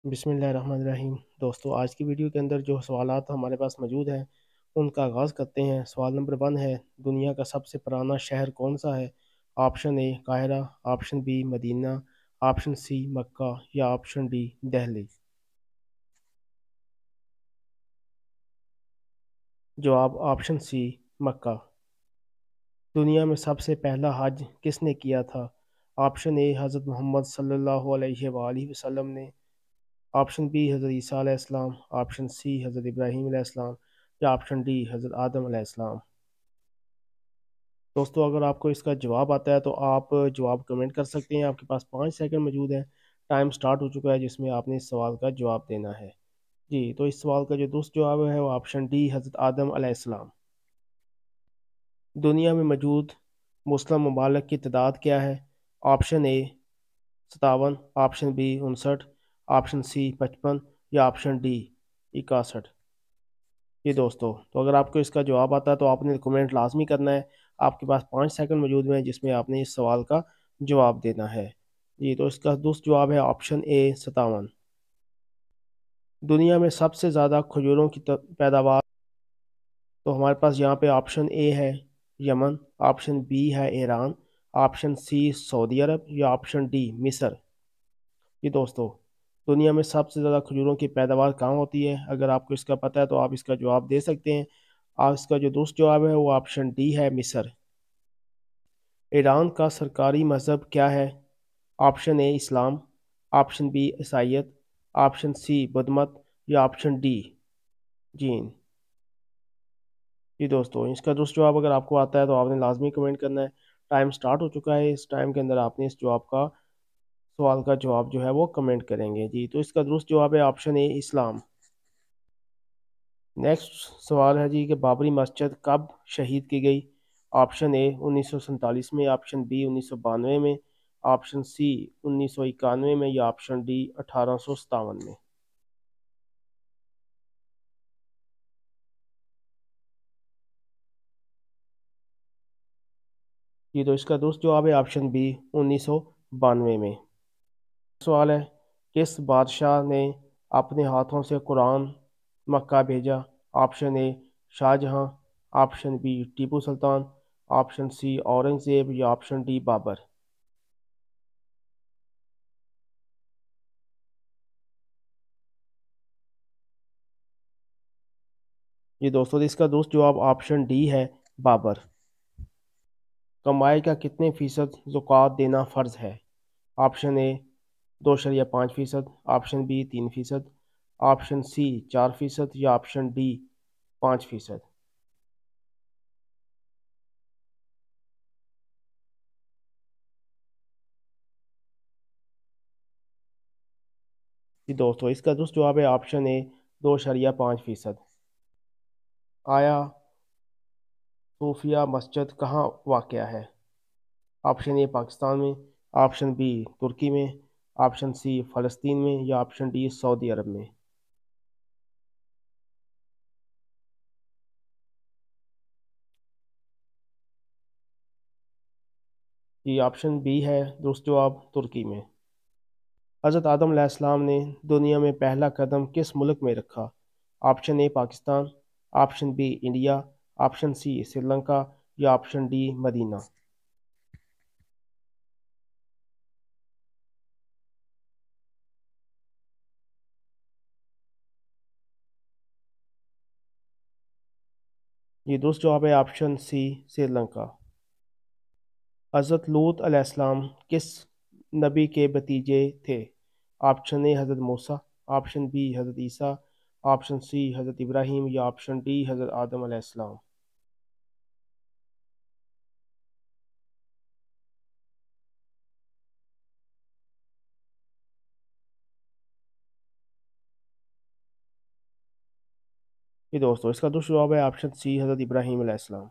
बिस्मिल्लाहिर्रहमानिर्रहीम। दोस्तों, आज की वीडियो के अंदर जो सवालात हमारे पास मौजूद हैं उनका आगाज़ करते हैं। सवाल नंबर 1 है, दुनिया का सबसे पुराना शहर कौन सा है? ऑप्शन ए काहिरा, option B Medina, option C Mecca या ऑप्शन डी दिल्ली। जवाब ऑप्शन सी मक्का। दुनिया में सबसे पहला हज किसने किया था? ऑप्शन ए हज़रत मोहम्मद सल्लल्लाहु अलैहि वसल्लम ने, ऑप्शन बी हज़रत ईसा अलैहिस्सलाम, ऑप्शन सी हज़रत इब्राहीम अलैहिस्सलाम या ऑप्शन डी हज़रत आदम अलैहिस्सलाम। दोस्तों, अगर आपको इसका जवाब आता है तो आप जवाब कमेंट कर सकते हैं। आपके पास 5 सेकंड मौजूद है। टाइम स्टार्ट हो चुका है जिसमें आपने इस सवाल का जवाब देना है। जी, तो इस सवाल का जो दुरुस्त जवाब है वो ऑप्शन डी हज़रत आदम अलैहिस्सलाम। दुनिया में मौजूद मुस्लिम ममालिक की तादाद क्या है? Option A 57, option B 59, option C 55 या ऑप्शन डी 61। जी दोस्तों, तो अगर आपको इसका जवाब आता है तो आपने कमेंट लाजमी करना है। आपके पास 5 सेकंड मौजूद हैं जिसमें आपने इस सवाल का जवाब देना है। जी, तो इसका दुरुस्त जवाब है ऑप्शन ए 57। दुनिया में सबसे ज़्यादा खजूरों की पैदावार, तो हमारे पास यहाँ पे ऑप्शन ए है यमन, ऑप्शन बी है ईरान, ऑप्शन सी सऊदी अरब या ऑप्शन डी मिस्र। जी दोस्तों, दुनिया में सबसे ज़्यादा खजूरों की पैदावार कहाँ होती है? अगर आपको इसका पता है तो आप इसका जवाब दे सकते हैं। और इसका जो दुरुस्त जवाब है वो ऑप्शन डी है मिस्र। ईरान का सरकारी मज़हब क्या है? Option A Islam, option B ईसाईयत, ऑप्शन सी बुद्ध मत या ऑप्शन डी जीन। जी दोस्तों, इसका दुरुस्त जवाब अगर आपको आता है तो आपने लाजमी कमेंट करना है। टाइम स्टार्ट हो चुका है। इस टाइम के अंदर आपने इस जवाब का सवाल का जवाब जो है वो कमेंट करेंगे। जी, तो इसका दुरुस्त जवाब है ऑप्शन ए इस्लाम। नेक्स्ट सवाल है जी कि बाबरी मस्जिद कब शहीद की गई? ऑप्शन ए 1947 में, ऑप्शन बी 1992 में, ऑप्शन सी 1991 में या ऑप्शन डी 1857 में। जी, तो इसका दोस्त जवाब है ऑप्शन बी 1992 में। सवाल है, किस बादशाह ने अपने हाथों से कुरान मक्का भेजा? Option A Shahjahan, option B Tipu Sultan, option C Aurangzeb या ऑप्शन डी बाबर। जी दोस्तों, तो इसका दोस्त जवाब ऑप्शन डी है बाबर। कमाई का कितने फीसद ज़कात देना फ़र्ज है? Option A 2.5%, option B 3%, option C 4% या ऑप्शन डी 5%। जी दोस्तों, इसका दुरुस्त जवाब है ऑप्शन ए 2.5%। आया सूफिया मस्जिद कहाँ वाक़या है? ऑप्शन ए पाकिस्तान में, ऑप्शन बी तुर्की में, ऑप्शन सी फ़लस्तीन में या ऑप्शन डी सऊदी अरब में। ये ऑप्शन बी है दुरुस्त जवाब, तुर्की में। हज़रत आदम अलैहिस्सलाम ने दुनिया में पहला कदम किस मुल्क में रखा? Option A Pakistan, option B India, option C Sri Lanka या ऑप्शन डी मदीना। ये दोस्त जवाब है ऑप्शन सी श्रीलंका। हज़रत लूत अलैहिस्सलाम किस नबी के भतीजे थे? ऑप्शन ए हज़रत मूसा, ऑप्शन बी हज़रत ईसा, ऑप्शन सी हज़रत इब्राहीम या ऑप्शन डी हज़रत आदम अलैहिस्सलाम। ये दोस्तों, इसका दुरुस्त जवाब है ऑप्शन सी हज़रत इब्राहीम अलैहिस्सलाम।